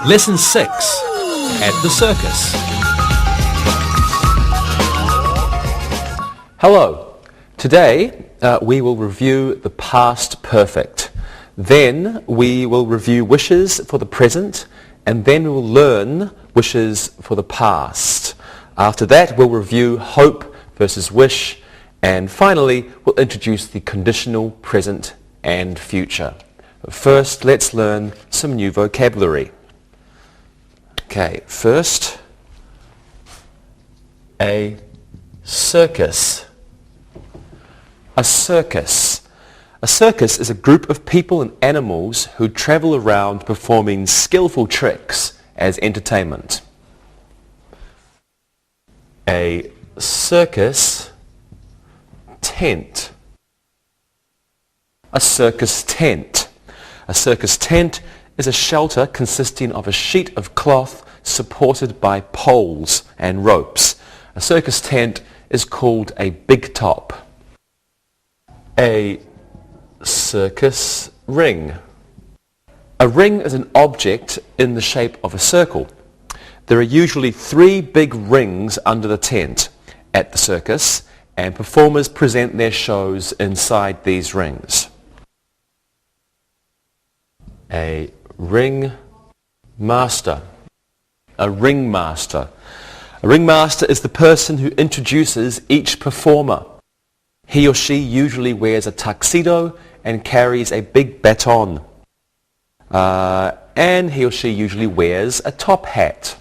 Lesson 6. At the circus. Hello. Today we will review the past perfect. Then we will review wishes for the present, and then we will learn wishes for the past. After that we'll review hope versus wish, and finally we'll introduce the conditional present and future. But first let's learn some new vocabulary. Okay, first, a circus. A circus. A circus is a group of people and animals who travel around performing skillful tricks as entertainment. A circus tent. A circus tent. A circus tent is a shelter consisting of a sheet of cloth supported by poles and ropes. A circus tent is called a big top. A circus ring. A ring is an object in the shape of a circle. There are usually 3 big rings under the tent at the circus, and performers present their shows inside these rings. A ring master. A ringmaster. A ringmaster is the person who introduces each performer. He or she usually wears a tuxedo and carries a big baton. And he or she usually wears a top hat.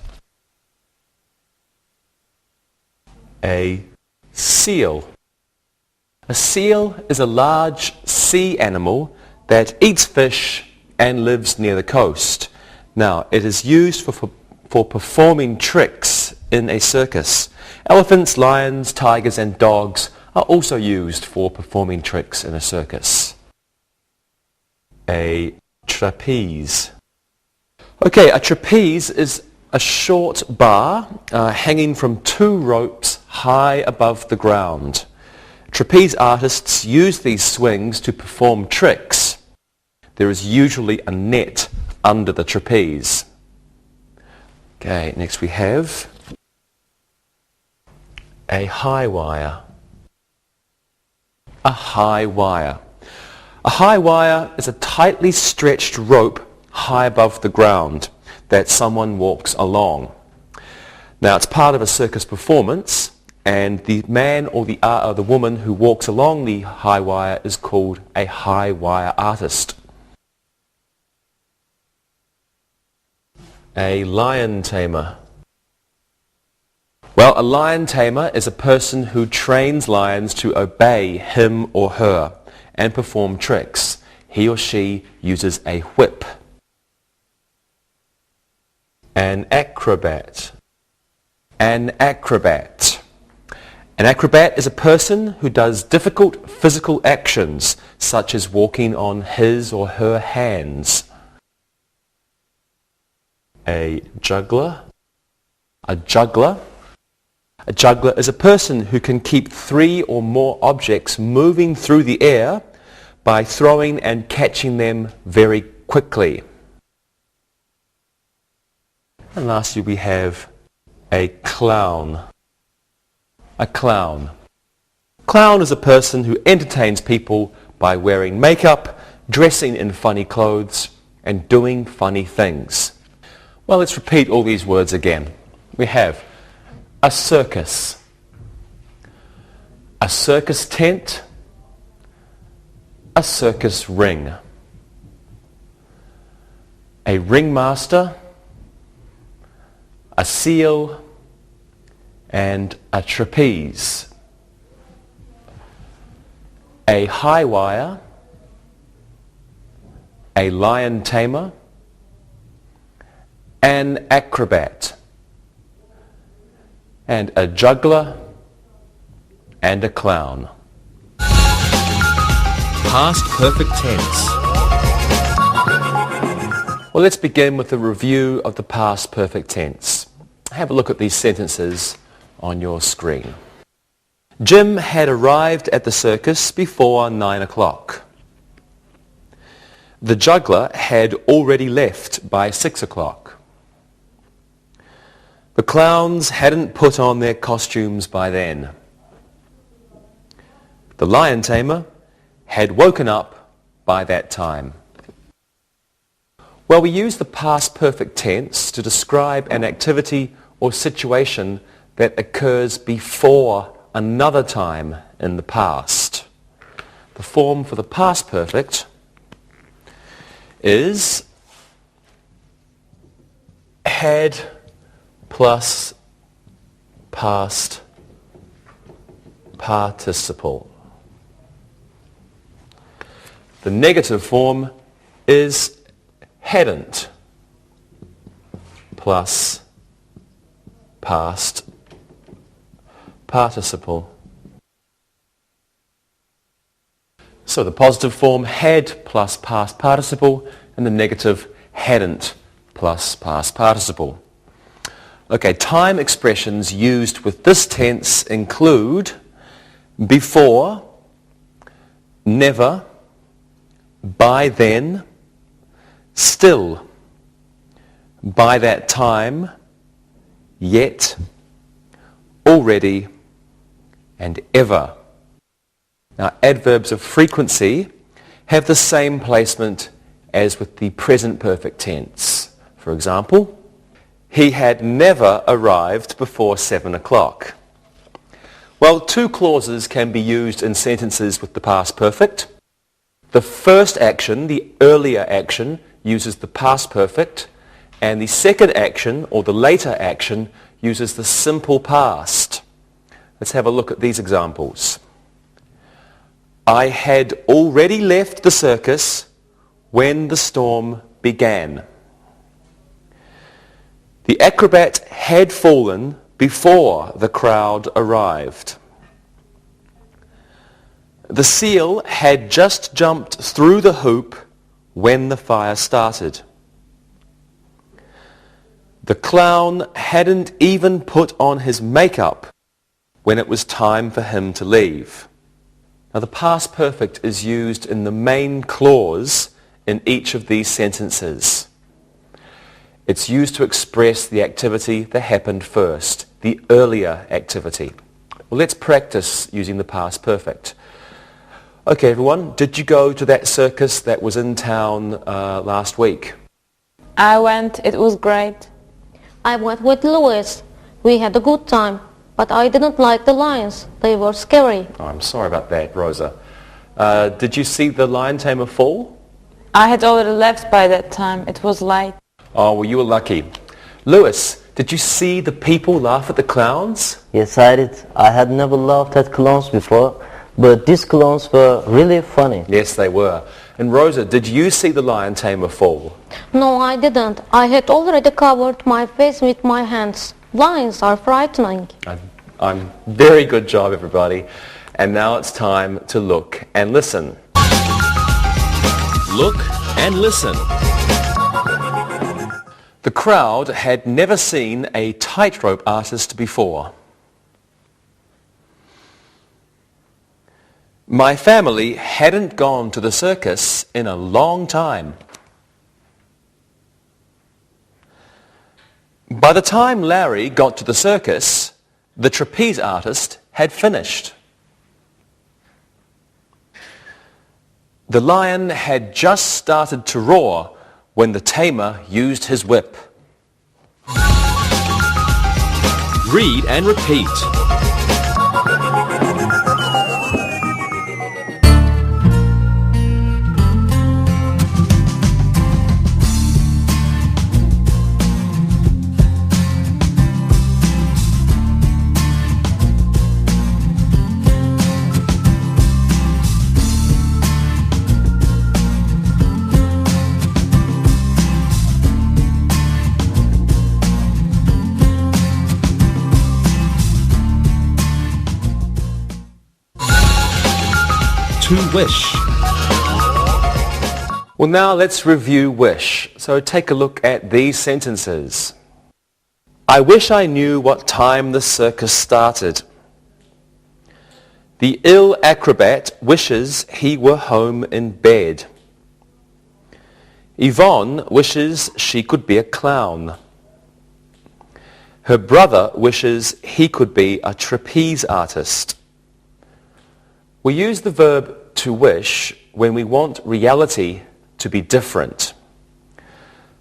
A seal. A seal is a large sea animal that eats fish and lives near the coast. Now, it is used for performing tricks in a circus. Elephants, lions, tigers and dogs are also used for performing tricks in a circus. A trapeze. Okay, a trapeze is a short bar hanging from 2 ropes high above the ground. Trapeze artists use these swings to perform tricks. There is usually a net under the trapeze. Okay, next we have a high wire. A high wire. A high wire is a tightly stretched rope high above the ground that someone walks along. Now it's part of a circus performance, and the man or the woman who walks along the high wire is called a high wire artist. A lion tamer. Well, a lion tamer is a person who trains lions to obey him or her and perform tricks. He or she uses a whip. An acrobat. An acrobat. An acrobat is a person who does difficult physical actions, such as walking on his or her hands. A juggler. A juggler. A juggler is a person who can keep 3 or more objects moving through the air by throwing and catching them very quickly. And lastly we have a clown. A clown. Clown is a person who entertains people by wearing makeup, dressing in funny clothes, and doing funny things. Well, let's repeat all these words again. We have a circus, a circus tent, a circus ring, a ringmaster, a seal, and a trapeze, a high wire, a lion tamer, an acrobat, and a juggler, and a clown. Past perfect tense. Well, let's begin with a review of the past perfect tense. Have a look at these sentences on your screen. Jim had arrived at the circus before 9 o'clock. The juggler had already left by 6 o'clock. The clowns hadn't put on their costumes by then. The lion tamer had woken up by that time. Well, we use the past perfect tense to describe an activity or situation that occurs before another time in the past. The form for the past perfect is had plus past participle. The negative form is hadn't plus past participle. So the positive form had plus past participle, and the negative hadn't plus past participle. Okay, time expressions used with this tense include before, never, by then, still, by that time, yet, already, and ever. Now, adverbs of frequency have the same placement as with the present perfect tense. For example, he had never arrived before 7 o'clock. Well, two clauses can be used in sentences with the past perfect. The first action, the earlier action, uses the past perfect, and the second action, or the later action, uses the simple past. Let's have a look at these examples. I had already left the circus when the storm began. The acrobat had fallen before the crowd arrived. The seal had just jumped through the hoop when the fire started. The clown hadn't even put on his makeup when it was time for him to leave. Now, the past perfect is used in the main clause in each of these sentences. It's used to express the activity that happened first, the earlier activity. Well, let's practice using the past perfect. Okay, everyone, did you go to that circus that was in town last week? I went. It was great. I went with Louis. We had a good time, but I didn't like the lions. They were scary. Oh, I'm sorry about that, Rosa. Did you see the lion tamer fall? I had already left by that time. It was late. Oh, well, you were lucky. Louis, did you see the people laugh at the clowns? Yes, I did. I had never laughed at clowns before, but these clowns were really funny. Yes, they were. And Rosa, did you see the lion tamer fall? No, I didn't. I had already covered my face with my hands. Lions are frightening. I'm very good job, everybody. And now it's time to look and listen. Look and listen. The crowd had never seen a tightrope artist before. My family hadn't gone to the circus in a long time. By the time Larry got to the circus, the trapeze artist had finished. The lion had just started to roar when the tamer used his whip. Read and repeat. To wish. Well, now let's review wish. So take a look at these sentences. I wish I knew what time the circus started. The ill acrobat wishes he were home in bed. Yvonne wishes she could be a clown. Her brother wishes he could be a trapeze artist. We use the verb to wish when we want reality to be different.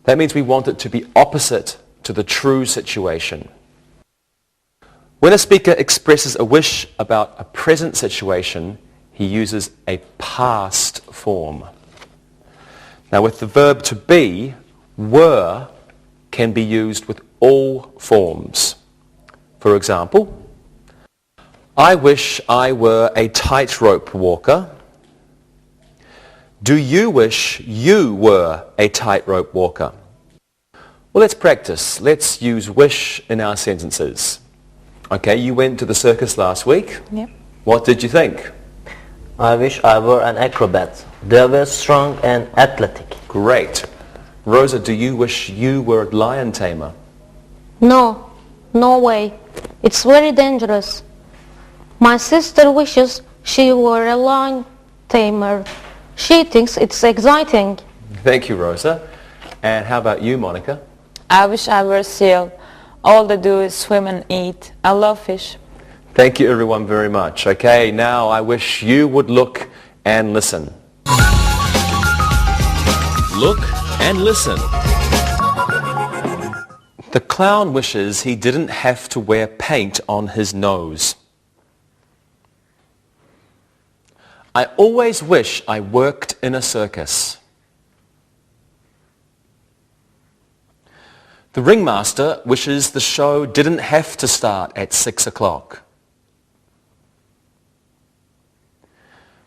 That means we want it to be opposite to the true situation. When a speaker expresses a wish about a present situation, he uses a past form. Now with the verb to be, were can be used with all forms. For example, I wish I were a tightrope walker. Do you wish you were a tightrope walker? Well, let's practice. Let's use wish in our sentences. Okay, you went to the circus last week. Yep. What did you think? I wish I were an acrobat. They were strong and athletic. Great. Rosa, do you wish you were a lion tamer? No, no way. It's very dangerous. My sister wishes she were a lion tamer. She thinks it's exciting. Thank you, Rosa. And how about you, Monica? I wish I were a seal. All they do is swim and eat. I love fish. Thank you, everyone, very much. Okay, now I wish you would look and listen. Look and listen. The clown wishes he didn't have to wear paint on his nose. I always wish I worked in a circus. The ringmaster wishes the show didn't have to start at 6 o'clock.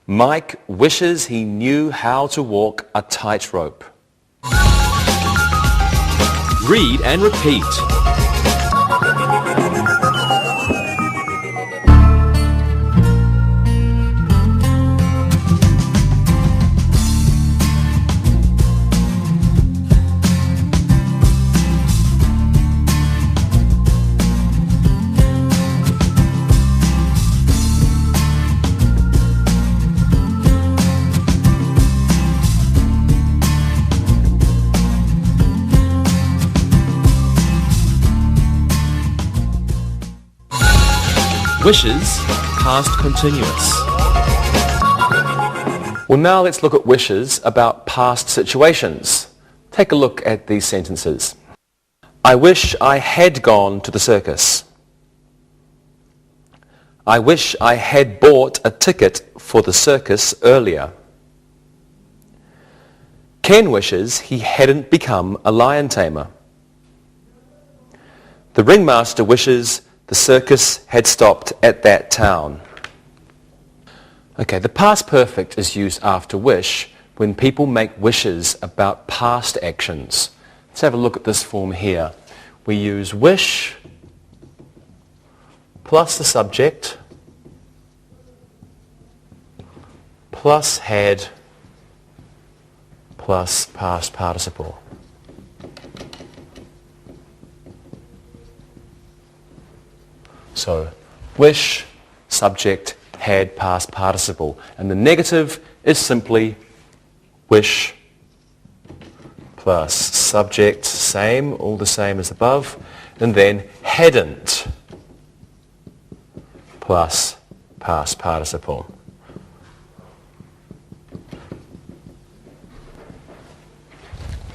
Mike wishes he knew how to walk a tightrope. Read and repeat. Wishes, past continuous. Well, now let's look at wishes about past situations. Take a look at these sentences. I wish I had gone to the circus. I wish I had bought a ticket for the circus earlier. Ken wishes he hadn't become a lion tamer. The ringmaster wishes the circus had stopped at that town. Okay, the past perfect is used after wish when people make wishes about past actions. Let's have a look at this form here. We use wish plus the subject plus had plus past participle. So, wish, subject, had, past participle. And the negative is simply wish plus subject, same, all the same as above, and then hadn't plus past participle.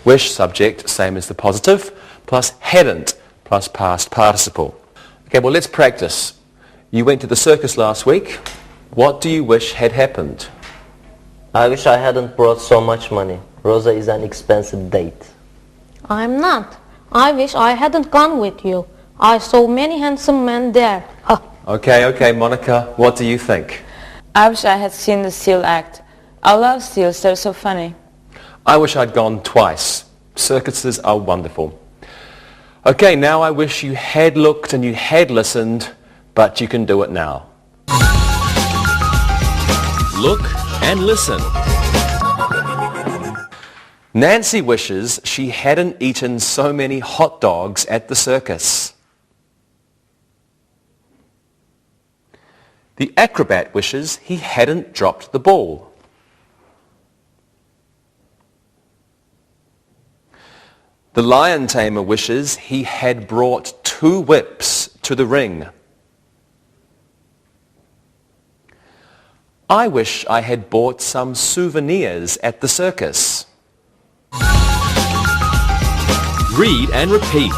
Wish, subject, same as the positive, plus hadn't plus past participle. Okay, well, let's practice. You went to the circus last week. What do you wish had happened? I wish I hadn't brought so much money. Rosa is an expensive date. I'm not. I wish I hadn't gone with you. I saw many handsome men there. Ha. Okay, Monica, what do you think? I wish I had seen the seal act. I love seals, they're so funny. I wish I'd gone twice. Circuses are wonderful. Okay, now I wish you had looked and you had listened, but you can do it now. Look and listen. Nancy wishes she hadn't eaten so many hot dogs at the circus. The acrobat wishes he hadn't dropped the ball. The lion tamer wishes he had brought 2 whips to the ring. I wish I had bought some souvenirs at the circus. Read and repeat.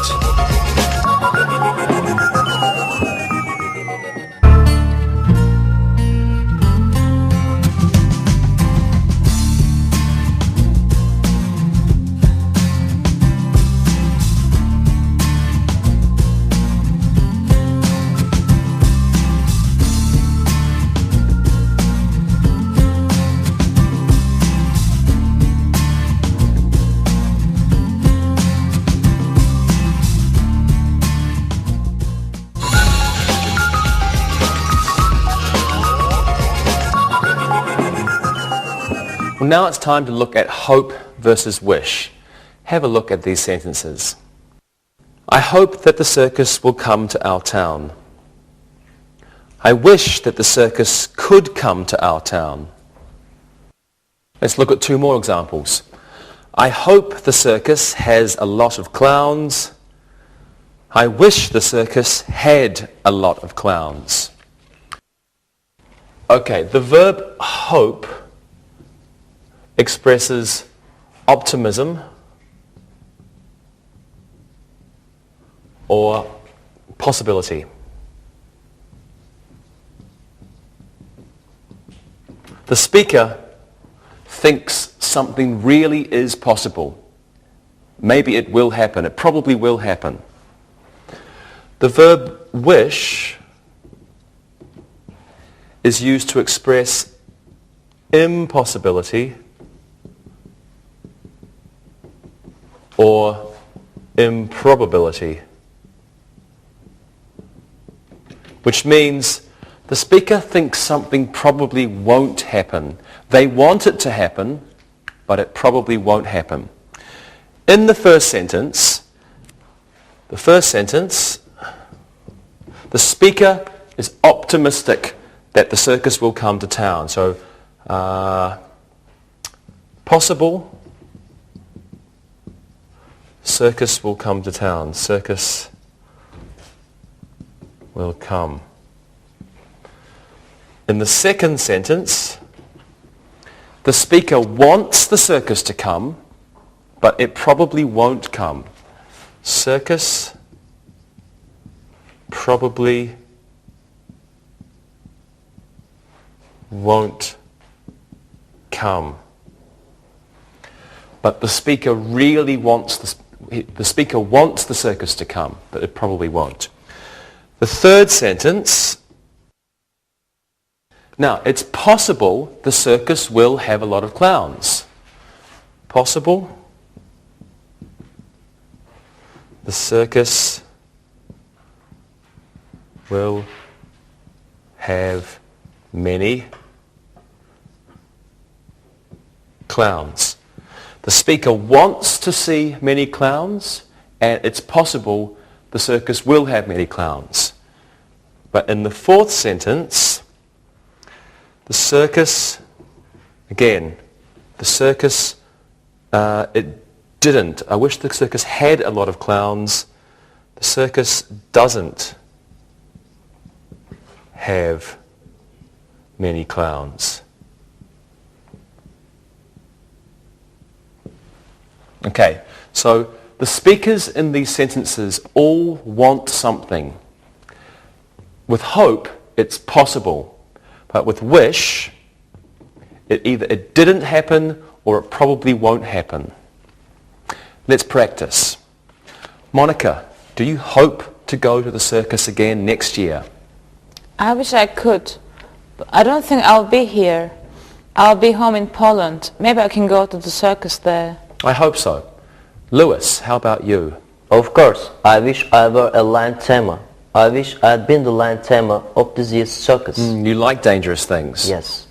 Well, now it's time to look at hope versus wish. Have a look at these sentences. I hope that the circus will come to our town. I wish that the circus could come to our town. Let's look at 2 more examples. I hope the circus has a lot of clowns. I wish the circus had a lot of clowns. Okay, the verb hope expresses optimism or possibility. The speaker thinks something really is possible. Maybe it will happen. It probably will happen. The verb wish is used to express impossibility or improbability, which means the speaker thinks something probably won't happen. They want it to happen, but it probably won't happen. In the first sentence, the speaker is optimistic that the circus will come to town. So, possible, circus will come to town. Circus will come. In the second sentence, the speaker wants the circus to come, but it probably won't come. Circus probably won't come. But the speaker really wants the speaker wants the circus to come, but it probably won't. The third sentence, now it's possible the circus will have a lot of clowns. Possible the circus will have many clowns. The speaker wants to see many clowns, and it's possible the circus will have many clowns. But in the fourth sentence, the circus, again, the circus, it didn't. I wish the circus had a lot of clowns. The circus doesn't have many clowns. Okay, so the speakers in these sentences all want something. With hope, it's possible. But with wish, it didn't happen or it probably won't happen. Let's practice. Monica, do you hope to go to the circus again next year? I wish I could, but I don't think I'll be here. I'll be home in Poland. Maybe I can go to the circus there. I hope so. Lewis, how about you? Of course, I wish I were a lion tamer. I wish I had been the lion tamer of this year's circus. You like dangerous things? Yes.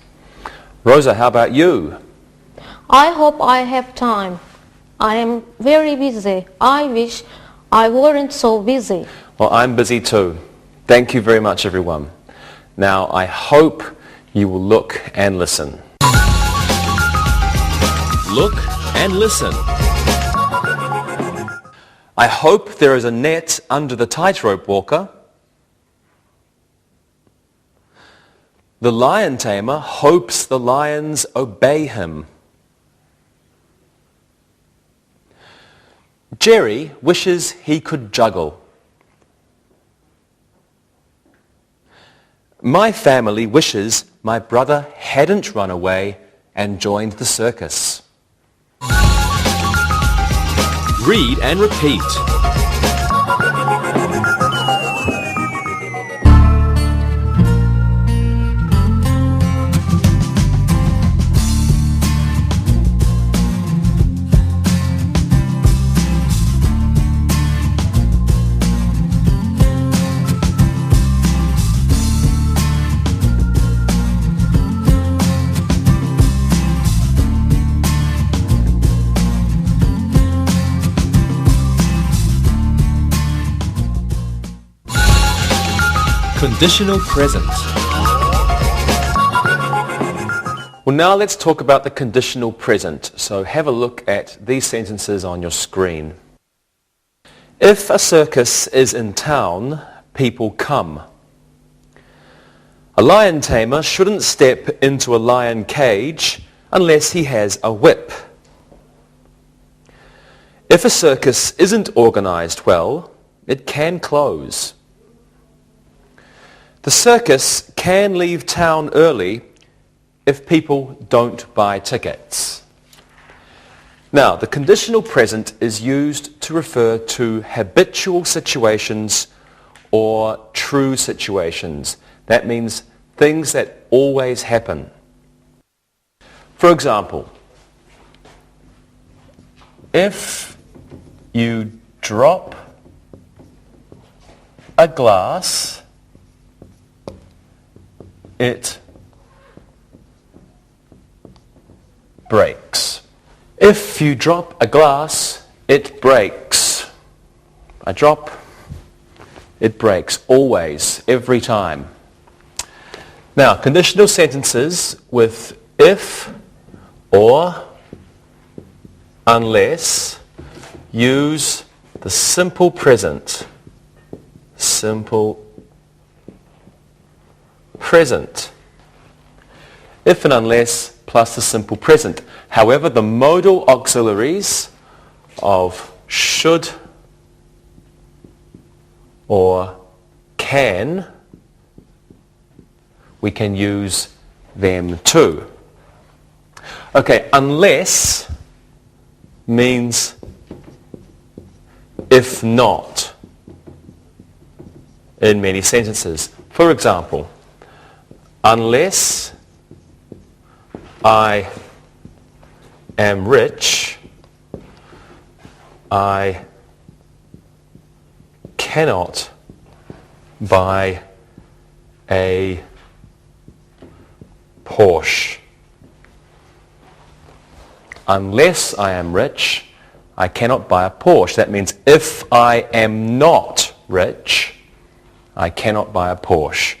Rosa, how about you? I hope I have time. I am very busy. I wish I weren't so busy. Well, I'm busy too. Thank you very much, everyone. Now, I hope you will look and listen. Look and listen. I hope there is a net under the tightrope walker. The lion tamer hopes the lions obey him. Jerry wishes he could juggle. My family wishes my brother hadn't run away and joined the circus. Read and repeat. Conditional present. Well, now let's talk about the conditional present. So have a look at these sentences on your screen. If a circus is in town, people come. A lion tamer shouldn't step into a lion cage unless he has a whip. If a circus isn't organized well, it can close. The circus can leave town early if people don't buy tickets. Now, the conditional present is used to refer to habitual situations or true situations. That means things that always happen. For example, if you drop a glass, it breaks. If you drop a glass, it breaks. I drop, it breaks. Always, every time. Now, conditional sentences with if or unless use the simple present. Simple present. If and unless plus the simple present. However, the modal auxiliaries of should or can, we can use them too. Okay, unless means if not in many sentences. For example, unless I am rich, I cannot buy a Porsche. Unless I am rich, I cannot buy a Porsche. That means if I am not rich, I cannot buy a Porsche.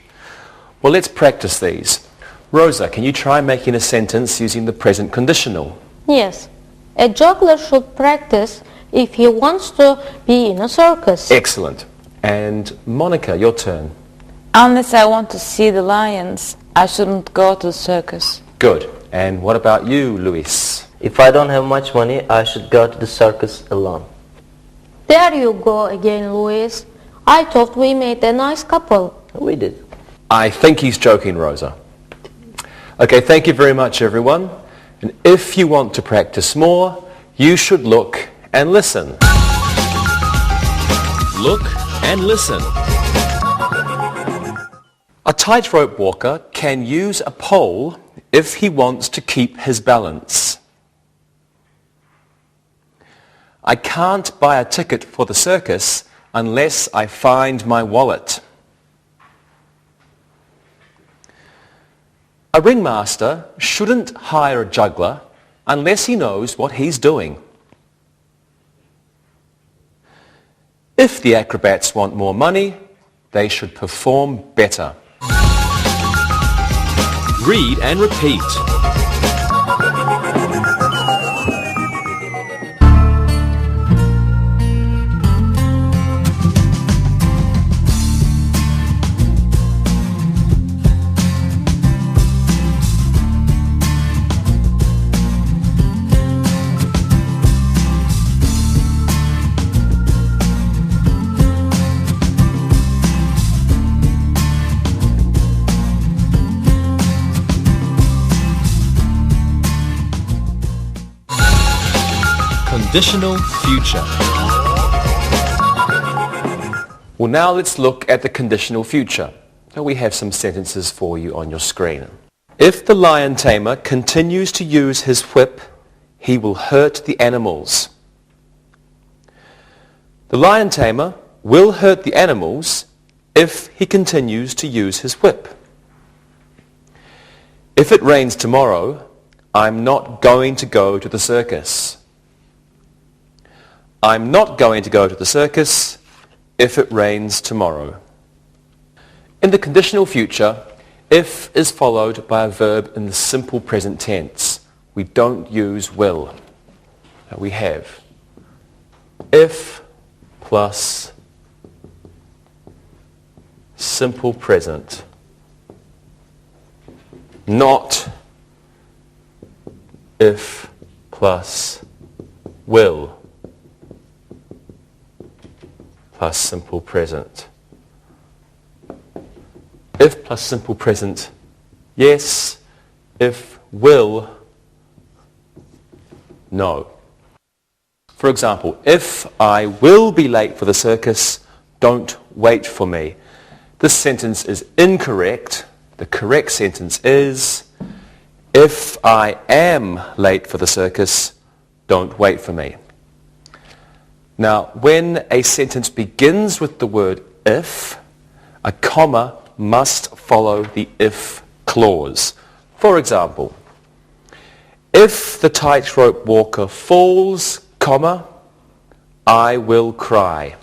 Well, let's practice these. Rosa, can you try making a sentence using the present conditional? Yes. A juggler should practice if he wants to be in a circus. Excellent. And Monica, your turn. Unless I want to see the lions, I shouldn't go to the circus. Good. And what about you, Luis? If I don't have much money, I should go to the circus alone. There you go again, Louis. I thought we made a nice couple. We did. I think he's joking, Rosa. Okay, thank you very much, everyone. And if you want to practice more, you should look and listen. Look and listen. A tightrope walker can use a pole if he wants to keep his balance. I can't buy a ticket for the circus unless I find my wallet. A ringmaster shouldn't hire a juggler unless he knows what he's doing. If the acrobats want more money, they should perform better. Read and repeat. conditional future. Well, now let's look at the conditional future. So we have some sentences for you on your screen. If the lion tamer continues to use his whip, he will hurt the animals. The lion tamer will hurt the animals if he continues to use his whip. If it rains tomorrow, I'm not going to go to the circus. I'm not going to go to the circus if it rains tomorrow. In the conditional future, if is followed by a verb in the simple present tense. We don't use will. We have if plus simple present, not if plus will plus simple present. If plus simple present, yes. If will, no. For example, if I will be late for the circus, don't wait for me. This sentence is incorrect. The correct sentence is, if I am late for the circus, don't wait for me. Now, when a sentence begins with the word if, a comma must follow the if clause. For example, if the tightrope walker falls, comma, I will cry.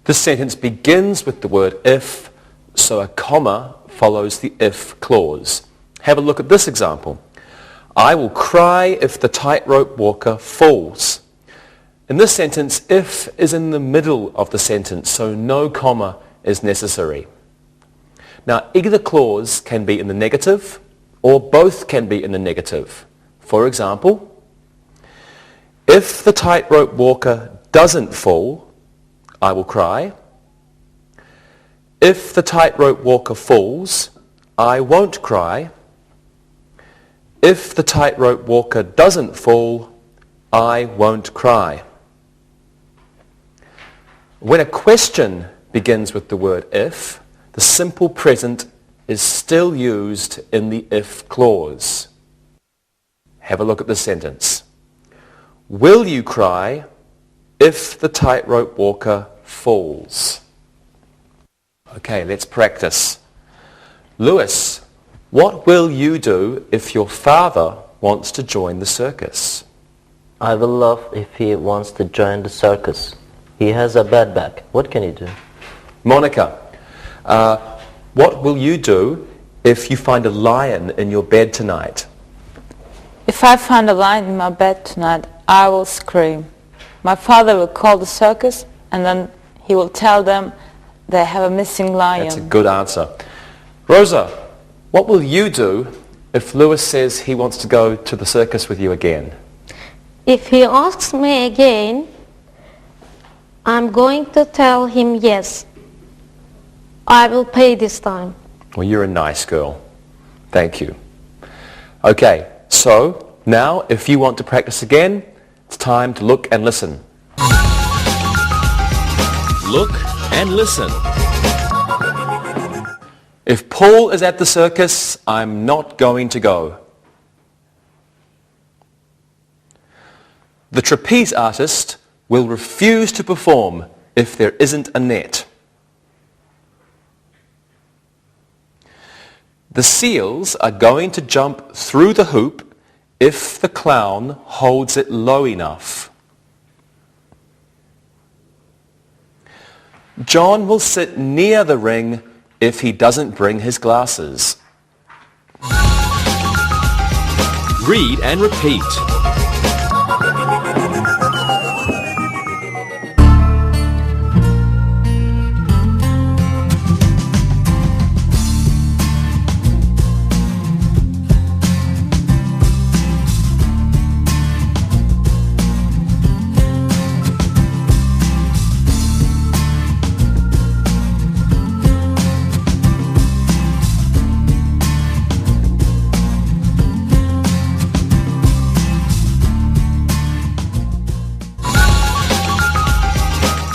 This sentence begins with the word if, so a comma follows the if clause. Have a look at this example. I will cry if the tightrope walker falls. In this sentence, if is in the middle of the sentence, so no comma is necessary. Now, either clause can be in the negative, or both can be in the negative. For example, if the tightrope walker doesn't fall, I will cry. If the tightrope walker falls, I won't cry. If the tightrope walker doesn't fall, I won't cry. When a question begins with the word if, the simple present is still used in the if clause. Have a look at this sentence. Will you cry if the tightrope walker falls? Okay, let's practice. Lewis, what will you do if your father wants to join the circus? I will laugh if he wants to join the circus. He has a bad back. What can he do? Monica, what will you do if you find a lion in your bed tonight? If I find a lion in my bed tonight, I will scream. My father will call the circus and then he will tell them they have a missing lion. That's a good answer. Rosa, what will you do if Lewis says he wants to go to the circus with you again? If he asks me again, I'm going to tell him yes. I will pay this time. Well, you're a nice girl. Thank you. Okay, so now if you want to practice again, it's time to look and listen. Look and listen. If Paul is at the circus, I'm not going to go. The trapeze artist will refuse to perform if there isn't a net. The seals are going to jump through the hoop if the clown holds it low enough. John will sit near the ring if he doesn't bring his glasses. Read and repeat.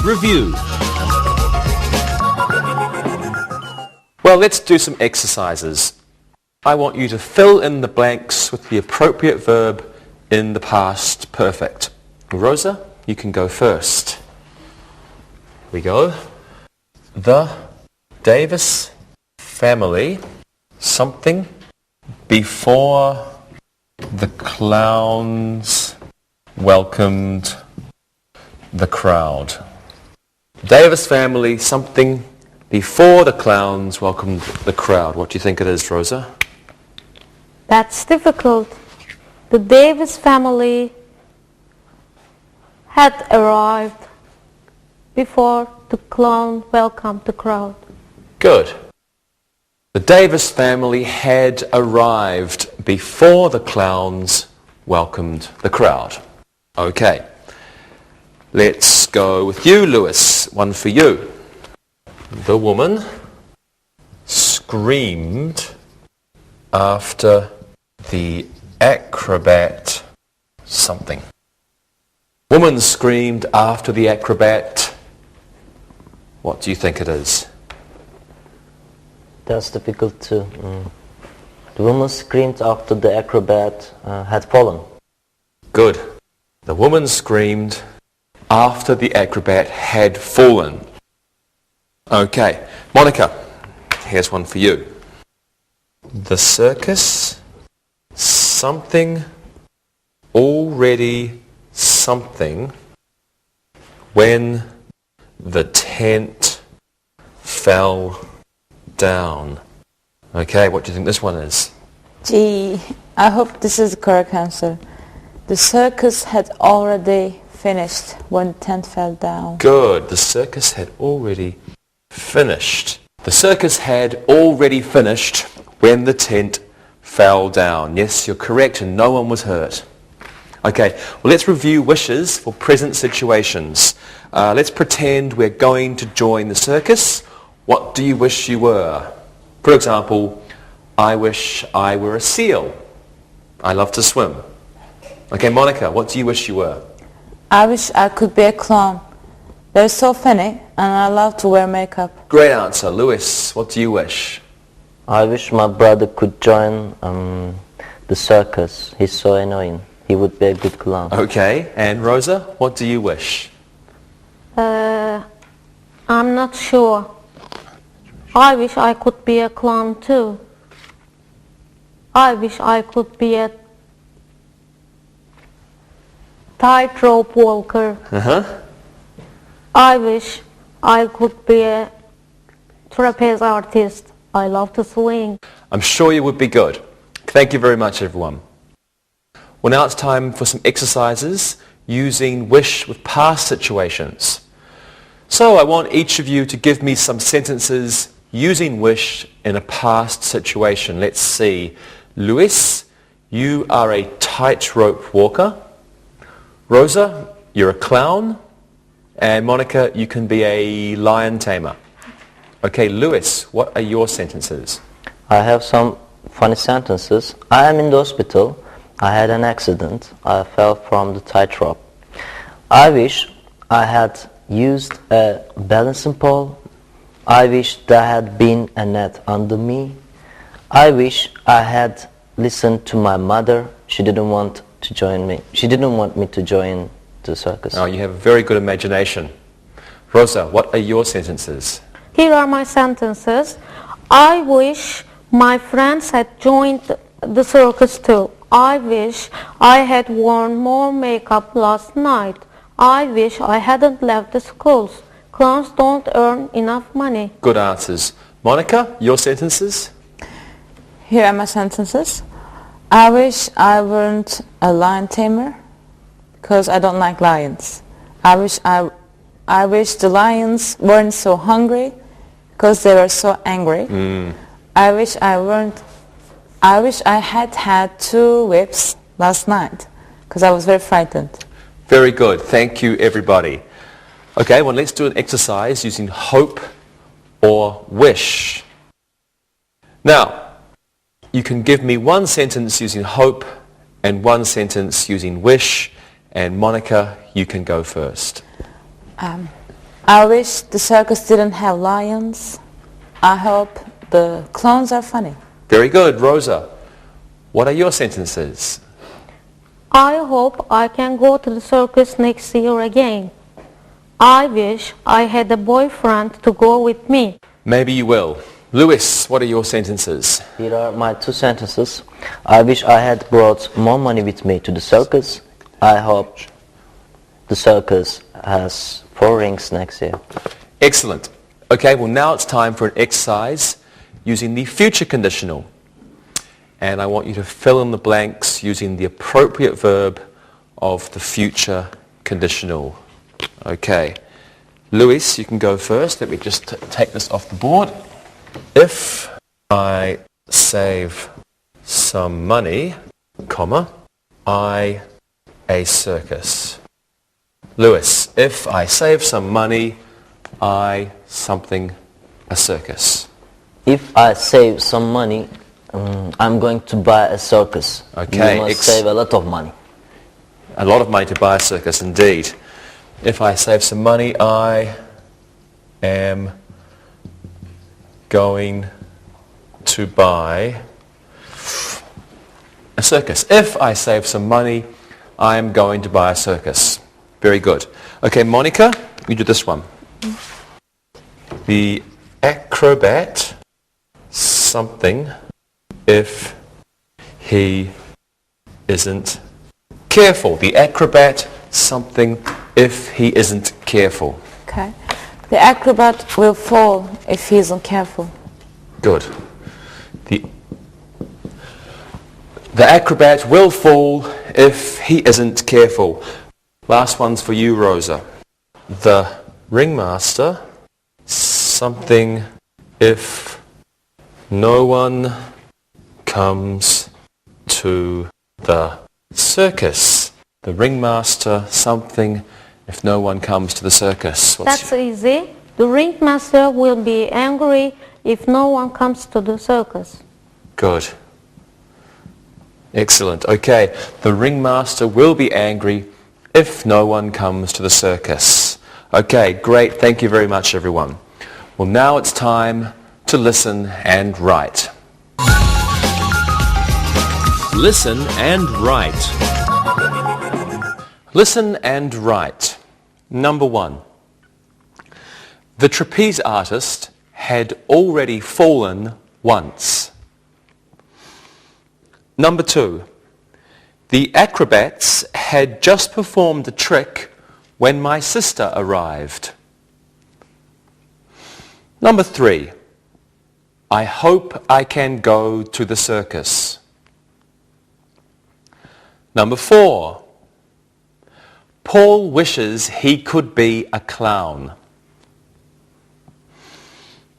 review. Well, let's do some exercises. I want you to fill in the blanks with the appropriate verb in the past perfect. Rosa, you can go first. Here we go. The Davis family, something, before the clowns welcomed the crowd. Davis family, something, before the clowns welcomed the crowd. What do you think it is, Rosa? That's difficult. The Davis family had arrived before the clown welcomed the crowd. Good. The Davis family had arrived before the clowns welcomed the crowd. Okay. Let's go with you, Lewis. One for you. The woman screamed after the acrobat something. Woman screamed after the acrobat. What do you think it is? That's difficult too. The woman screamed after the acrobat had fallen. Good. The woman screamed after the acrobat had fallen. Okay. Monica, here's one for you. The circus, something, already something, when the tent fell down. Okay, what do you think this one is? Gee, I hope this is the correct answer. The circus had already finished when the tent fell down. Good. The circus had already finished. The circus had already finished when the tent fell down. Yes, you're correct, and no one was hurt. Okay, well, let's review wishes for present situations. Let's pretend we're going to join the circus. What do you wish you were? For example, I wish I were a seal. I love to swim. Okay, Monica, what do you wish you were? I wish I could be a clown. They're so funny, and I love to wear makeup. Great answer. Lewis, what do you wish? I wish my brother could join the circus. He's so annoying. He would be a good clown. Okay, and Rosa, what do you wish? I'm not sure. I wish I could be a clown too. I wish I could be a tightrope walker. I wish I could be a trapeze artist. I love to swing. I'm sure you would be good. Thank you very much, everyone. Well, now it's time for some exercises using wish with past situations. So I want each of you to give me some sentences using wish in a past situation. Let's see. Luis, you are a tightrope walker. Rosa, you're a clown. And Monica, you can be a lion tamer. Okay, Luis, what are your sentences? I have some funny sentences. I am in the hospital. I had an accident. I fell from the tightrope. I wish I had used a balancing pole. I wish there had been a net under me. I wish I had listened to my mother. She didn't want to join me. She didn't want me to join the circus. Oh, you have a very good imagination. Rosa, what are your sentences? Here are my sentences. I wish my friends had joined the circus too. I wish I had worn more makeup last night. I wish I hadn't left the schools. Clowns don't earn enough money. Good answers. Monica, your sentences? Here are my sentences. I wish I weren't a lion tamer because I don't like lions. I wish the lions weren't so hungry because they were so angry. I wish I had 2 whips last night because I was very frightened. Very good. Thank you, everybody. Okay, well, let's do an exercise using hope or wish. Now, you can give me one sentence using hope and one sentence using wish. And Monica, you can go first. I wish the circus didn't have lions. I hope the clowns are funny. Very good. Rosa, what are your sentences? I hope I can go to the circus next year again. I wish I had a boyfriend to go with me. Maybe you will. Lewis, what are your sentences? Here are my two sentences. I wish I had brought more money with me to the circus. I hope the circus has 4 rings next year. Excellent. Okay, well now it's time for an exercise using the future conditional. And I want you to fill in the blanks using the appropriate verb of the future conditional. Okay. Luis, you can go first. Let me just take this off the board. If I save some money, comma, I a circus. Lewis, if I save some money, I something a circus. If I save some money, I'm going to buy a circus. Okay, You must save a lot of money. A lot of money to buy a circus, indeed. If I save some money, I am going to buy a circus. If I save some money, I am going to buy a circus. Very good. Okay, Monica, you do this one. The acrobat something if he isn't careful. The acrobat something if he isn't careful. Okay. The acrobat will fall if he isn't careful. Good. The acrobat will fall if he isn't careful. Last one's for you, Rosa. The ringmaster something if no one comes to the circus. The ringmaster something if no one comes to the circus. That's easy. The ringmaster will be angry if no one comes to the circus. Good. Excellent. Okay. The ringmaster will be angry if no one comes to the circus. Okay, great. Thank you very much, everyone. Well, now it's time to listen and write. Listen and write. Listen and write. Number 1. The trapeze artist had already fallen once. Number 2. The acrobats had just performed a trick when my sister arrived. Number 3. I hope I can go to the circus. Number 4. Paul wishes he could be a clown.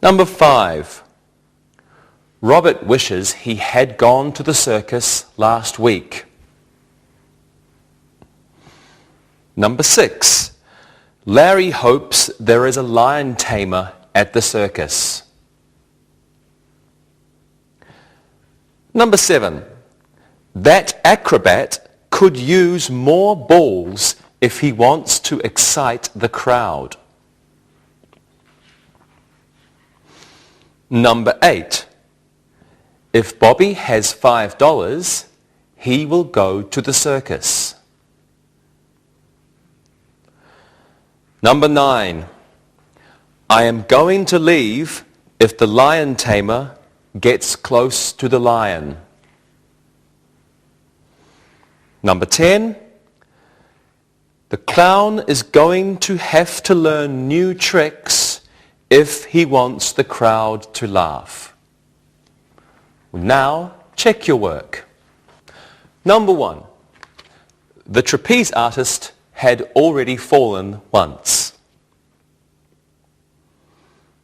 Number 5. Robert wishes he had gone to the circus last week. Number 6. Larry hopes there is a lion tamer at the circus. Number 7. That acrobat could use more balls if he wants to excite the crowd. Number 8. If Bobby has $5, he will go to the circus. Number 9. I am going to leave if the lion tamer gets close to the lion. Number 10. The clown is going to have to learn new tricks if he wants the crowd to laugh. Now, check your work. Number 1. The trapeze artist had already fallen once.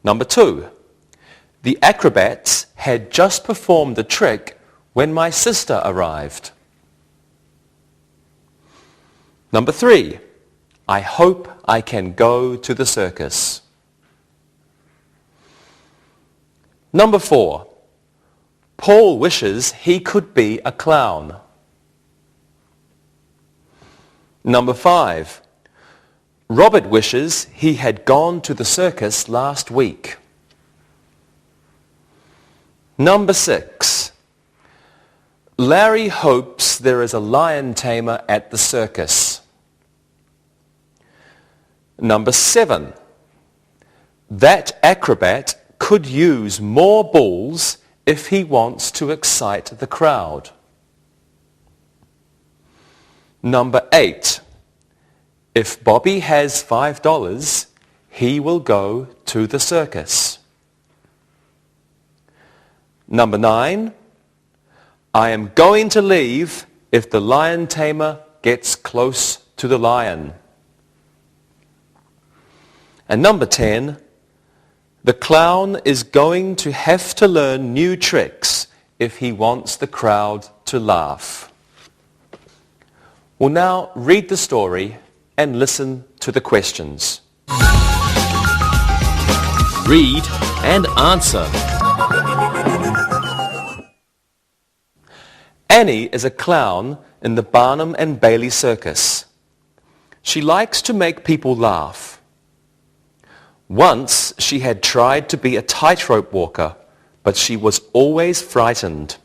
Number 2. The acrobats had just performed a trick when my sister arrived. Number 3. I hope I can go to the circus. Number 4. Paul wishes he could be a clown. Number 5. Robert wishes he had gone to the circus last week. Number 6. Larry hopes there is a lion tamer at the circus. Number 7. That acrobat could use more balls if he wants to excite the crowd. Number 8. If Bobby has $5, he will go to the circus. Number 9. I am going to leave if the lion tamer gets close to the lion. And number 10. The clown is going to have to learn new tricks if he wants the crowd to laugh. We'll now read the story and listen to the questions. Read and answer. Annie is a clown in the Barnum and Bailey Circus. She likes to make people laugh. Once she had tried to be a tightrope walker, but she was always frightened.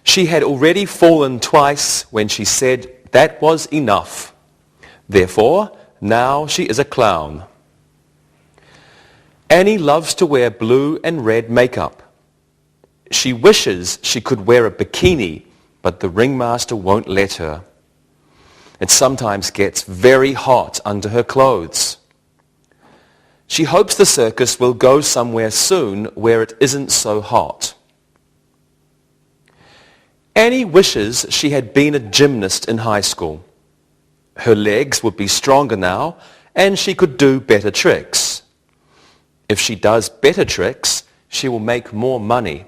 She had already fallen twice when she said that was enough. Therefore, now she is a clown. Annie loves to wear blue and red makeup. She wishes she could wear a bikini, but the ringmaster won't let her. It sometimes gets very hot under her clothes. She hopes the circus will go somewhere soon where it isn't so hot. Annie wishes she had been a gymnast in high school. Her legs would be stronger now and she could do better tricks. If she does better tricks, she will make more money.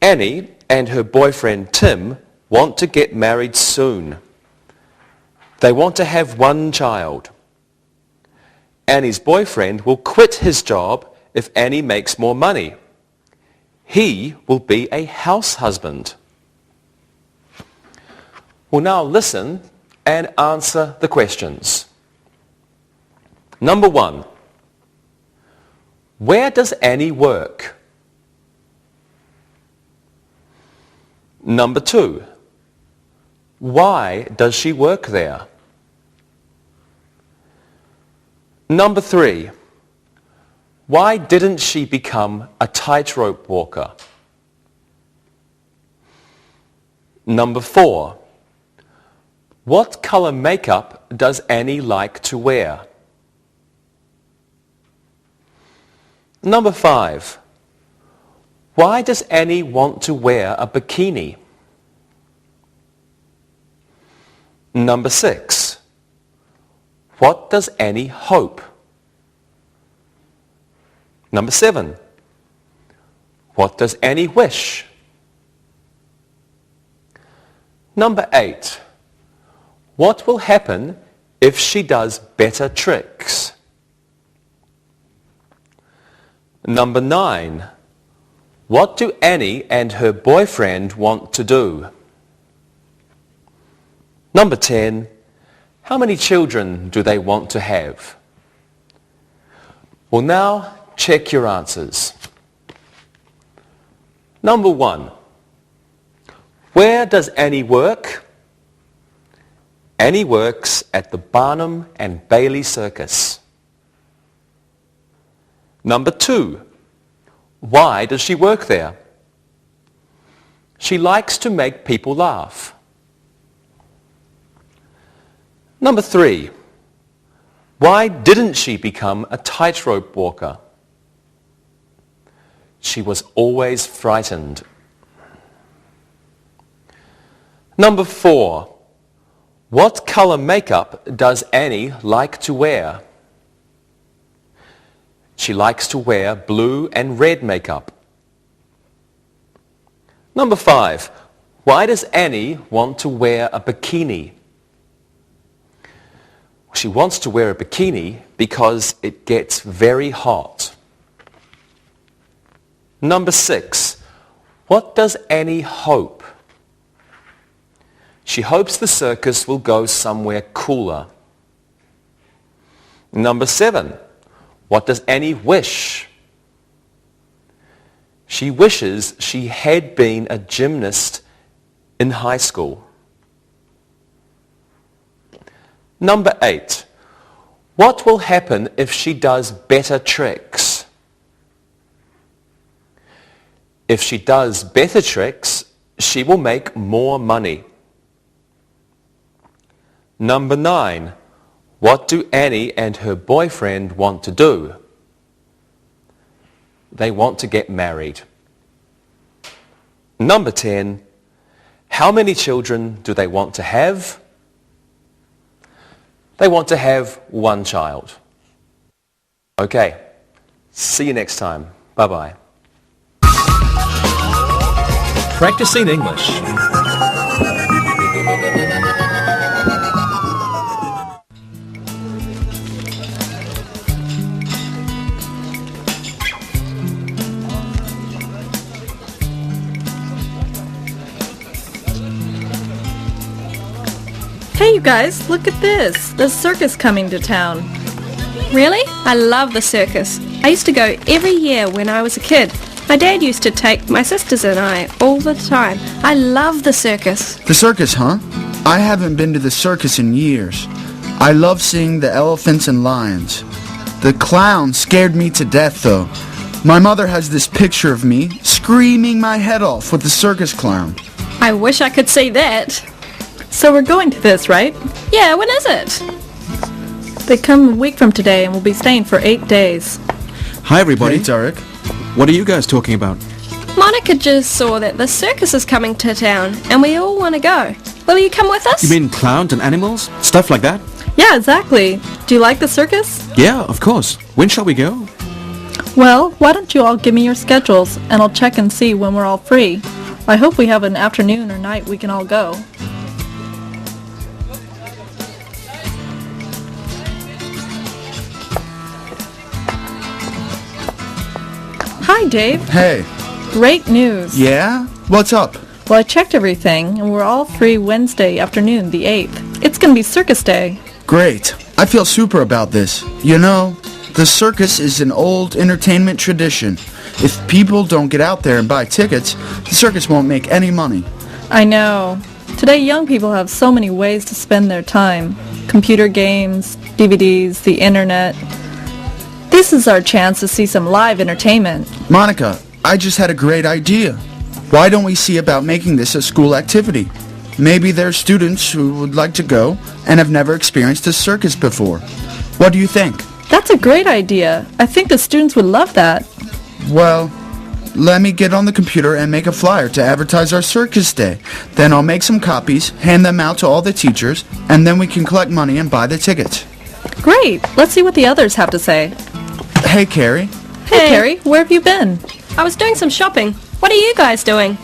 Annie and her boyfriend Tim want to get married soon. They want to have one child. Annie's boyfriend will quit his job if Annie makes more money. He will be a house husband. We'll now listen and answer the questions. Number 1. Where does Annie work? Number 2. Why does she work there? Number 3. Why didn't she become a tightrope walker? Number 4. What color makeup does Annie like to wear? Number 5. Why does Annie want to wear a bikini? Number 6. What does Annie hope? Number 7. What does Annie wish? Number 8. What will happen if she does better tricks? Number 9. What do Annie and her boyfriend want to do? Number 10. How many children do they want to have? Well, now check your answers. Number 1. Where does Annie work? Annie works at the Barnum and Bailey Circus. Number 2. Why does she work there? She likes to make people laugh. Number 3. Why didn't she become a tightrope walker? She was always frightened. Number 4. What color makeup does Annie like to wear? She likes to wear blue and red makeup. Number 5. Why does Annie want to wear a bikini? She wants to wear a bikini because it gets very hot. Number 6. What does Annie hope? She hopes the circus will go somewhere cooler. Number 7. What does Annie wish? She wishes she had been a gymnast in high school. Number 8. What will happen if she does better tricks? If she does better tricks, she will make more money. Number 9. What do Annie and her boyfriend want to do? They want to get married. Number 10. How many children do they want to have? They want to have 1 child. Okay, see you next time. Bye-bye. Practicing English. Hey you guys, look at this. There's a circus coming to town. Really? I love the circus. I used to go every year when I was a kid. My dad used to take my sisters and I all the time. I love the circus. The circus, huh? I haven't been to the circus in years. I love seeing the elephants and lions. The clown scared me to death, though. My mother has this picture of me screaming my head off with the circus clown. I wish I could see that. So we're going to this, right? Yeah, when is it? They come a week from today and we'll be staying for 8 days. Hi everybody. Hey, Tarek. What are you guys talking about? Monica just saw that the circus is coming to town and we all want to go. Will you come with us? You mean clowns and animals? Stuff like that? Yeah, exactly. Do you like the circus? Yeah, of course. When shall we go? Well, why don't you all give me your schedules and I'll check and see when we're all free. I hope we have an afternoon or night we can all go. Hi, Dave. Hey. Great news. Yeah? What's up? Well, I checked everything, and we're all free Wednesday afternoon, the 8th. It's going to be Circus Day. Great. I feel super about this. You know, the circus is an old entertainment tradition. If people don't get out there and buy tickets, the circus won't make any money. I know. Today, young people have so many ways to spend their time. Computer games, DVDs, the internet. This is our chance to see some live entertainment. Monica, I just had a great idea. Why don't we see about making this a school activity? Maybe there's students who would like to go and have never experienced a circus before. What do you think? That's a great idea. I think the students would love that. Well, let me get on the computer and make a flyer to advertise our circus day. Then I'll make some copies, hand them out to all the teachers, and then we can collect money and buy the tickets. Great. Let's see what the others have to say. Hey, Carrie. Hey, Carrie, where have you been? I was doing some shopping. What are you guys doing?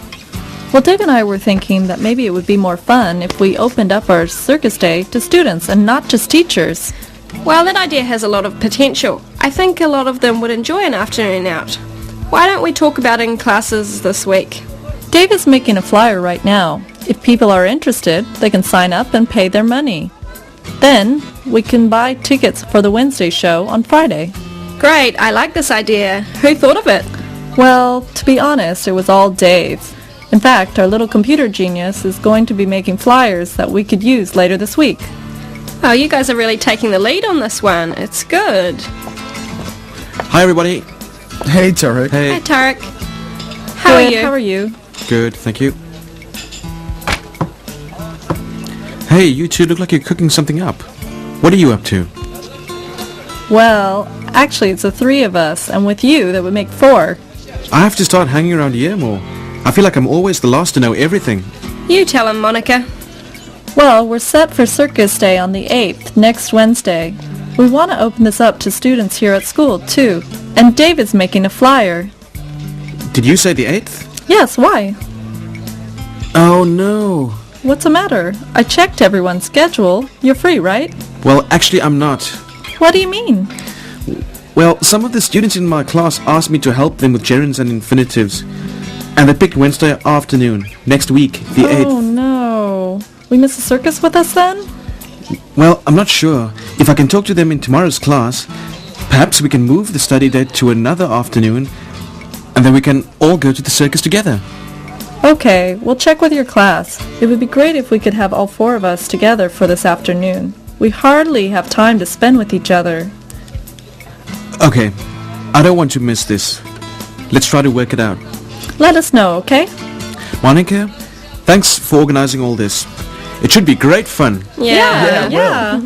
Well, Dave and I were thinking that maybe it would be more fun if we opened up our circus day to students and not just teachers. Well, that idea has a lot of potential. I think a lot of them would enjoy an afternoon out. Why don't we talk about it in classes this week? Dave is making a flyer right now. If people are interested, they can sign up and pay their money. Then, we can buy tickets for the Wednesday show on Friday. Great, I like this idea. Who thought of it? Well, to be honest, it was all Dave. In fact, our little computer genius is going to be making flyers that we could use later this week. Oh, you guys are really taking the lead on this one. It's good. Hi everybody. Hey, Tarek. Hey. Hi, Tarek. How are Good, you? How are you? Good, thank you. Hey, you two look like you're cooking something up. What are you up to? Well, actually, it's the 3 of us, and with you, that would make 4. I have to start hanging around here more. I feel like I'm always the last to know everything. You tell him, Monica. Well, we're set for Circus Day on the 8th, next Wednesday. We want to open this up to students here at school, too. And David's making a flyer. Did you say the 8th? Yes, why? Oh no. What's the matter? I checked everyone's schedule. You're free, right? Well, actually I'm not. What do you mean? Well, some of the students in my class asked me to help them with gerunds and infinitives. And they picked Wednesday afternoon, next week, the 8th. Oh no. We miss the circus with us then? Well, I'm not sure. If I can talk to them in tomorrow's class, perhaps we can move the study date to another afternoon, and then we can all go to the circus together. Okay, we'll check with your class. It would be great if we could have all 4 of us together for this afternoon. We hardly have time to spend with each other. Okay, I don't want to miss this. Let's try to work it out. Let us know, okay? Monica, thanks for organizing all this. It should be great fun. Yeah. Yeah.